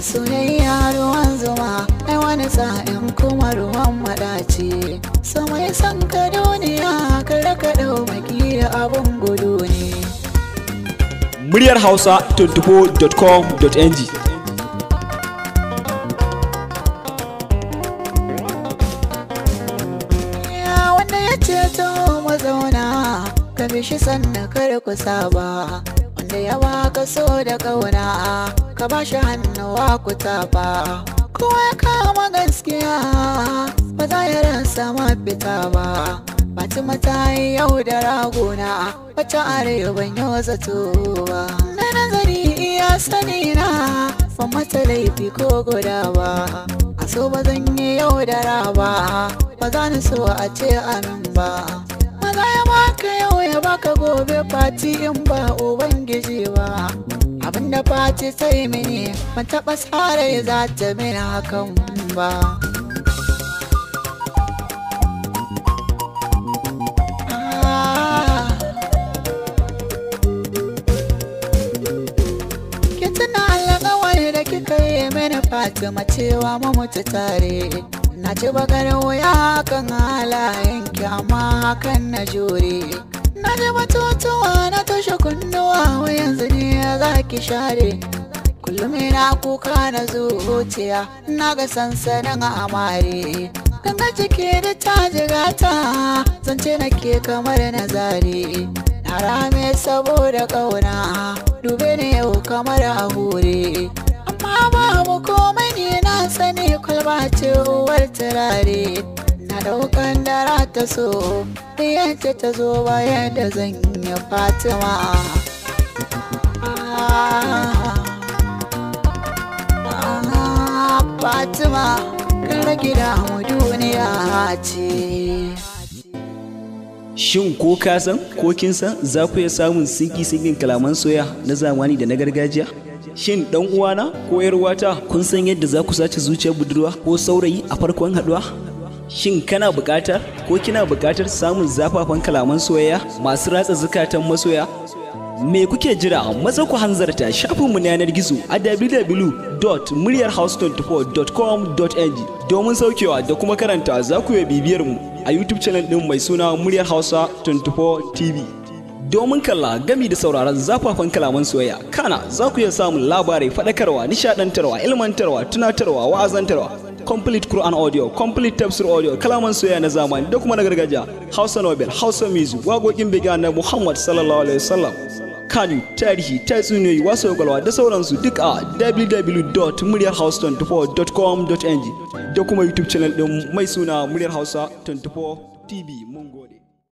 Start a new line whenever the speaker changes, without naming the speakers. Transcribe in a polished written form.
Soyayya ruwan zuma, ai wani sa'in kuma ruwan maɗaci. So mai son ka duniya, kada ka ɗau maki abun gudu ne.
Muryar Hausa 24.com.ng.
Wanda ya ce to mazauna, ka bi shi sannan kar ku saba. Wanda ya baka so da ƙauna, ka ba shi hannuwa ku tafa. Kowa ya kama gaskiya, ba za ya rasa mafita ba. Fatima ta yi yau da ragona, wata arewan yau zato ba. Na nazari iya sani na, ban mata laifi ko guda ba. A so ba zan yi yau da raba, ba za ni so a ce amin ba. Maza ya baka yau ya baka gobe, fati in ba ubangiji ba. Abinda fati ta yi mini, ban taɓa tsara za ta mini hakan ba. Fatima cewa mu mutu tare, na ci bakar wuya kan halayenki amma hakan na jure. Na ji batutuwa na toshe kunnuwa, wai yanzu ne za ki share. Kullum ina kuka na zuciya, na ga sansanin amare. Ganga ciki da ta jigata, zance nake kamar na zare. Na rame saboda ƙauna, dube ni yau kamar a hure. Amma babu komai ne na sani, kwalba ce uwar turare. Na daukan dara ta so, yadda ta zo bayan da zan yi Fatima. Fatima, kan rage damu duniya ce.
Shin ko ka san ko kin san za ku iya samun sinki-sinkin kalaman soya na zamani da na gargajiya? Shin dan uwana ko yar uwata kun san yadda za ku sace zuciyar budurwa ko saurayi a farkon haduwa? Shin kana buƙatar ko kina buƙatar samun zafafan kalaman soyayya masu ratsa zukatan masoya? Me kuke jira? Maza ku hanzarta shafinmu na yanar gizo a www.muryarhouse24.com.ng domin saukewa da kuma karanta. Za ku iya bibiyar mu a YouTube channel din mai suna Muryar Hausa 24 TV. Domin kalla gami da sauraron zafafan kalaman soyayya, kana za ku iya samun labarai, faɗakarwa, nishaɗantarwa, ilmantarwa, tunatarwa, wa'azantarwa, complete Quran audio, complete tafsir audio, kalaman soyayya na zamani da kuma na gargajiya, Hausa Nobel, Hausa Music, waƙoƙin biga na Muhammad sallallahu alaihi wasallam, kanu, tarihi, tatsuniyoyi, wasu kwalwa da sauransu duk a www.muryarhouse24.com.ng da kuma YouTube channel din mai suna Muryar Hausa 24 TV. Mun gode.